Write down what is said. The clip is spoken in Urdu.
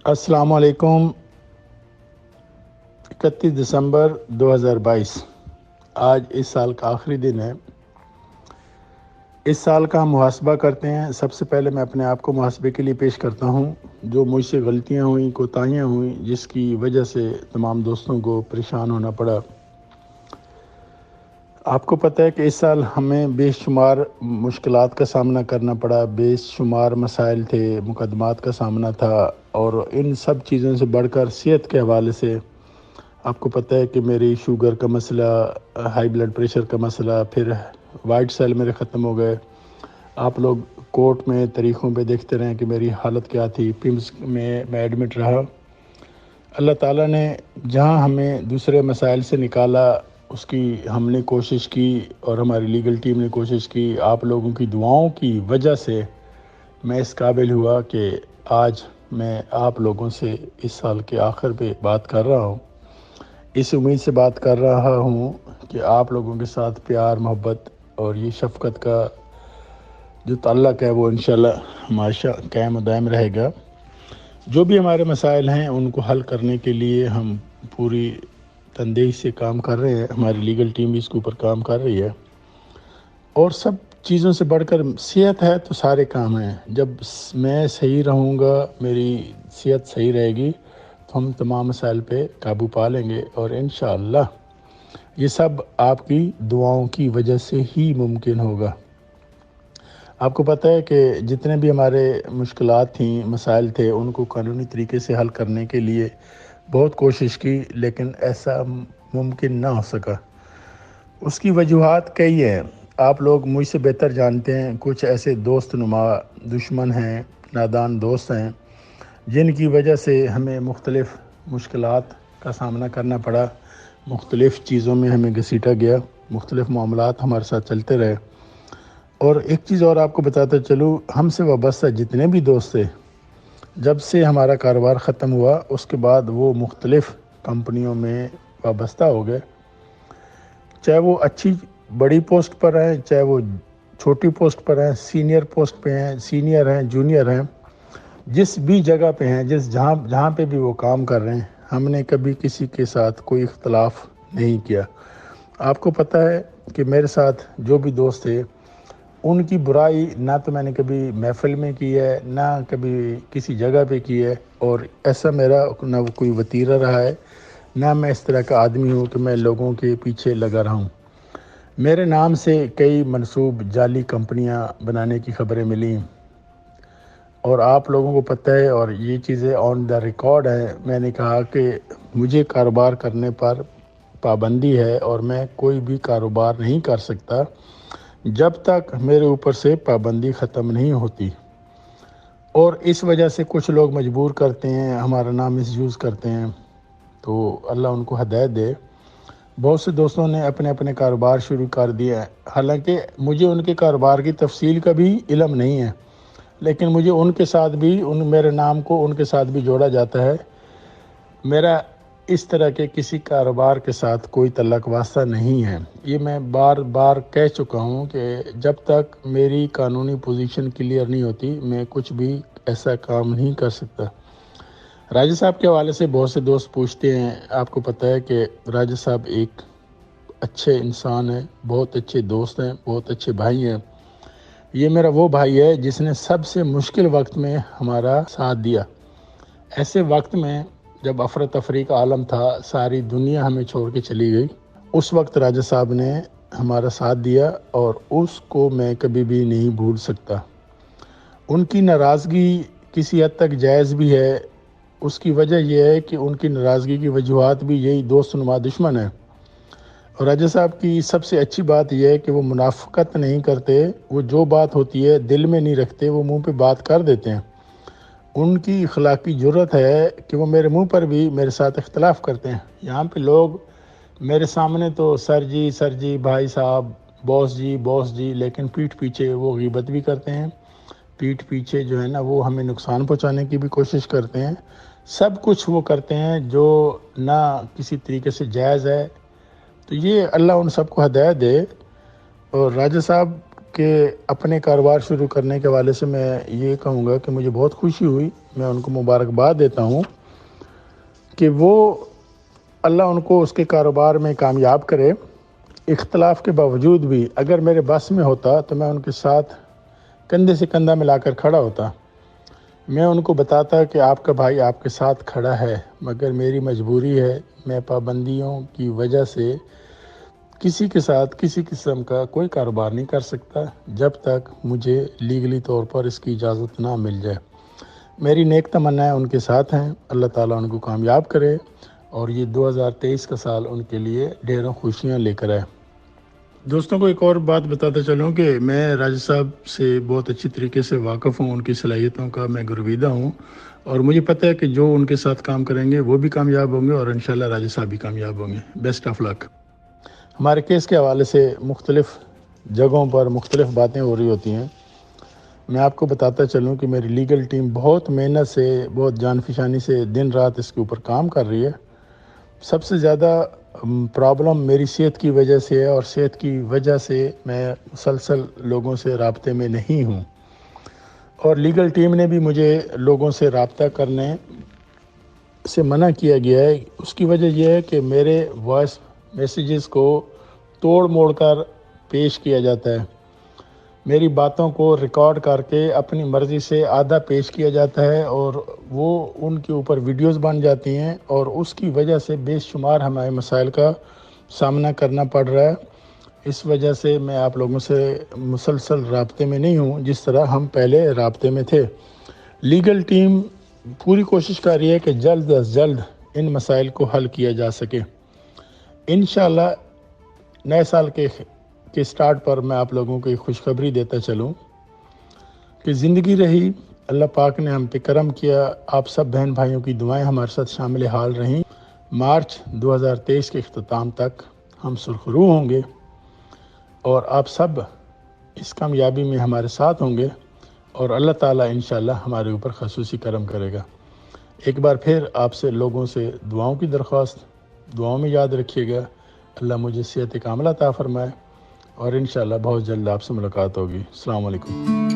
السلام علیکم۔ 31 دسمبر 2022 آج اس سال کا آخری دن ہے۔ اس سال کا ہم محاسبہ کرتے ہیں۔ سب سے پہلے میں اپنے آپ کو محاسبے کے لیے پیش کرتا ہوں۔ جو مجھ سے غلطیاں ہوئیں، کوتاہیاں ہوئیں، جس کی وجہ سے تمام دوستوں کو پریشان ہونا پڑا۔ آپ کو پتہ ہے کہ اس سال ہمیں بے شمار مشکلات کا سامنا کرنا پڑا، بے شمار مسائل تھے، مقدمات کا سامنا تھا، اور ان سب چیزوں سے بڑھ کر صحت کے حوالے سے آپ کو پتہ ہے کہ میری شوگر کا مسئلہ، ہائی بلڈ پریشر کا مسئلہ، پھر وائٹ سیل میرے ختم ہو گئے۔ آپ لوگ کورٹ میں تاریخوں پہ دیکھتے رہیں کہ میری حالت کیا تھی۔ پمس میں ایڈمٹ رہا۔ اللہ تعالیٰ نے جہاں ہمیں دوسرے مسائل سے نکالا، اس کی ہم نے کوشش کی، اور ہماری لیگل ٹیم نے کوشش کی۔ آپ لوگوں کی دعاؤں کی وجہ سے میں اس قابل ہوا کہ آج میں آپ لوگوں سے اس سال کے آخر پہ بات کر رہا ہوں۔ اس امید سے بات کر رہا ہوں کہ آپ لوگوں کے ساتھ پیار، محبت اور یہ شفقت کا جو تعلق ہے وہ انشاءاللہ ہمیشہ قائم و دائم رہے گا۔ جو بھی ہمارے مسائل ہیں ان کو حل کرنے کے لیے ہم پوری تندیہی سے کام کر رہے ہیں۔ ہماری لیگل ٹیم بھی اس کے اوپر کام کر رہی ہے، اور سب چیزوں سے بڑھ کر صحت ہے تو سارے کام ہیں۔ جب میں صحیح رہوں گا، میری صحت صحیح رہے گی، تو ہم تمام مسائل پہ قابو پا لیں گے، اور انشاءاللہ یہ سب آپ کی دعاؤں کی وجہ سے ہی ممکن ہوگا۔ آپ کو پتہ ہے کہ جتنے بھی ہمارے مشکلات تھیں، مسائل تھے، ان کو قانونی طریقے سے حل کرنے کے لیے بہت کوشش کی، لیکن ایسا ممکن نہ ہو سکا۔ اس کی وجوہات کئی ہیں، آپ لوگ مجھ سے بہتر جانتے ہیں۔ کچھ ایسے دوست نما دشمن ہیں، نادان دوست ہیں، جن کی وجہ سے ہمیں مختلف مشکلات کا سامنا کرنا پڑا، مختلف چیزوں میں ہمیں گھسیٹا گیا، مختلف معاملات ہمارے ساتھ چلتے رہے۔ اور ایک چیز اور آپ کو بتاتا چلوں، ہم سے وابستہ جتنے بھی دوست تھے، جب سے ہمارا کاروبار ختم ہوا اس کے بعد وہ مختلف کمپنیوں میں وابستہ ہو گئے، چاہے وہ اچھی بڑی پوسٹ پر ہیں، چاہے وہ چھوٹی پوسٹ پر ہیں، سینئر پوسٹ پہ ہیں، سینئر ہیں، جونیئر ہیں، جس بھی جگہ پہ ہیں، جہاں پہ بھی وہ کام کر رہے ہیں، ہم نے کبھی کسی کے ساتھ کوئی اختلاف نہیں کیا۔ آپ کو پتہ ہے کہ میرے ساتھ جو بھی دوست تھے، ان کی برائی نہ تو میں نے کبھی محفل میں کی ہے، نہ کبھی کسی جگہ پہ کی ہے، اور ایسا میرا نہ کوئی وتیرہ رہا ہے، نہ میں اس طرح کا آدمی ہوں کہ میں لوگوں کے پیچھے لگا رہا ہوں۔ میرے نام سے کئی منسوب جعلی کمپنیاں بنانے کی خبریں ملیں، اور آپ لوگوں کو پتہ ہے، اور یہ چیزیں آن دا ریکارڈ ہیں، میں نے کہا کہ مجھے کاروبار کرنے پر پابندی ہے، اور میں کوئی بھی کاروبار نہیں کر سکتا جب تک میرے اوپر سے پابندی ختم نہیں ہوتی۔ اور اس وجہ سے کچھ لوگ مجبور کرتے ہیں، ہمارا نام مس یوز کرتے ہیں، تو اللہ ان کو ہدایت دے۔ بہت سے دوستوں نے اپنے اپنے کاروبار شروع کر دیا ہے، حالانکہ مجھے ان کے کاروبار کی تفصیل کا بھی علم نہیں ہے، لیکن مجھے ان کے ساتھ بھی میرے نام کو ان کے ساتھ بھی جوڑا جاتا ہے۔ میرا اس طرح کے کسی کاروبار کے ساتھ کوئی تعلق واسطہ نہیں ہے۔ یہ میں بار بار کہہ چکا ہوں کہ جب تک میری قانونی پوزیشن کلیئر نہیں ہوتی، میں کچھ بھی ایسا کام نہیں کر سکتا۔ راجہ صاحب کے حوالے سے بہت سے دوست پوچھتے ہیں۔ آپ کو پتہ ہے کہ راجہ صاحب ایک اچھے انسان ہیں، بہت اچھے دوست ہیں، بہت اچھے بھائی ہیں۔ یہ میرا وہ بھائی ہے جس نے سب سے مشکل وقت میں ہمارا ساتھ دیا۔ ایسے وقت میں جب افراتفری کا عالم تھا، ساری دنیا ہمیں چھوڑ کے چلی گئی، اس وقت راجہ صاحب نے ہمارا ساتھ دیا، اور اس کو میں کبھی بھی نہیں بھول سکتا۔ ان کی ناراضگی کسی حد تک جائز بھی ہے۔ اس کی وجہ یہ ہے کہ ان کی ناراضگی کی وجوہات بھی یہی دوست نما دشمن ہیں۔ اور راجہ صاحب کی سب سے اچھی بات یہ ہے کہ وہ منافقت نہیں کرتے، وہ جو بات ہوتی ہے دل میں نہیں رکھتے، وہ منہ پہ بات کر دیتے ہیں۔ ان کی اخلاقی جرت ہے کہ وہ میرے منہ پر بھی میرے ساتھ اختلاف کرتے ہیں۔ یہاں پہ لوگ میرے سامنے تو سر جی، بھائی صاحب، باس جی، لیکن پیٹھ پیچھے وہ غیبت بھی کرتے ہیں، پیٹھ پیچھے جو ہے نا وہ ہمیں نقصان پہنچانے کی بھی کوشش کرتے ہیں۔ سب کچھ وہ کرتے ہیں جو نہ کسی طریقے سے جائز ہے۔ تو یہ اللہ ان سب کو ہدایت دے۔ اور راجہ صاحب کے اپنے کاروبار شروع کرنے کے حوالے سے میں یہ کہوں گا کہ مجھے بہت خوشی ہوئی۔ میں ان کو مبارکباد دیتا ہوں کہ وہ اللہ ان کو اس کے کاروبار میں کامیاب کرے۔ اختلاف کے باوجود بھی اگر میرے بس میں ہوتا تو میں ان کے ساتھ کندھے سے کندھا ملا کر کھڑا ہوتا۔ میں ان کو بتاتا کہ آپ کا بھائی آپ کے ساتھ کھڑا ہے، مگر میری مجبوری ہے، میں پابندیوں کی وجہ سے کسی کے ساتھ کسی قسم کا کوئی کاروبار نہیں کر سکتا جب تک مجھے لیگلی طور پر اس کی اجازت نہ مل جائے۔ میری نیک تمنائیں ان کے ساتھ ہیں، اللہ تعالیٰ ان کو کامیاب کرے اور یہ 2023 کا سال ان کے لیے ڈھیروں خوشیاں لے کر آئے۔ دوستوں کو ایک اور بات بتاتا چلوں کہ میں راجد صاحب سے بہت اچھی طریقے سے واقف ہوں، ان کی صلاحیتوں کا میں گرویدہ ہوں، اور مجھے پتہ ہے کہ جو ان کے ساتھ کام کریں گے وہ بھی کامیاب ہوں گے اور انشاءاللہ راجد صاحب بھی کامیاب ہوں گے۔ بیسٹ آف لک۔ ہمارے کیس کے حوالے سے مختلف جگہوں پر مختلف باتیں ہو رہی ہوتی ہیں۔ میں آپ کو بتاتا چلوں کہ میری لیگل ٹیم بہت محنت سے، بہت جان فشانی سے دن رات اس کے اوپر کام کر رہی ہے۔ سب سے زیادہ پرابلم میری صحت کی وجہ سے ہے، اور صحت کی وجہ سے میں مسلسل لوگوں سے رابطے میں نہیں ہوں، اور لیگل ٹیم نے بھی مجھے لوگوں سے رابطہ کرنے سے منع کیا گیا ہے۔ اس کی وجہ یہ ہے کہ میرے وائس میسیجز کو توڑ موڑ کر پیش کیا جاتا ہے، میری باتوں کو ریکارڈ کر کے اپنی مرضی سے آدھا پیش کیا جاتا ہے، اور وہ ان کے اوپر ویڈیوز بن جاتی ہیں، اور اس کی وجہ سے بے شمار ہمارے مسائل کا سامنا کرنا پڑ رہا ہے۔ اس وجہ سے میں آپ لوگوں سے مسلسل رابطے میں نہیں ہوں جس طرح ہم پہلے رابطے میں تھے۔ لیگل ٹیم پوری کوشش کر رہی ہے کہ جلد از جلد ان مسائل کو حل کیا جا سکے۔ انشاءاللہ نئے سال کے سٹارٹ پر میں آپ لوگوں کو ایک خوشخبری دیتا چلوں کہ زندگی رہی، اللہ پاک نے ہم پہ کرم کیا، آپ سب بہن بھائیوں کی دعائیں ہمارے ساتھ شامل حال رہیں۔ مارچ 2023 کے اختتام تک ہم سرخرو ہوں گے، اور آپ سب اس کامیابی میں ہمارے ساتھ ہوں گے، اور اللہ تعالیٰ انشاءاللہ ہمارے اوپر خصوصی کرم کرے گا۔ ایک بار پھر آپ سے لوگوں سے دعاؤں کی درخواست، دعاؤں میں یاد رکھیے گا۔ اللہ مجھے صحت کاملہ عطا فرمائے، اور انشاءاللہ بہت جلد آپ سے ملاقات ہوگی۔ السلام علیکم۔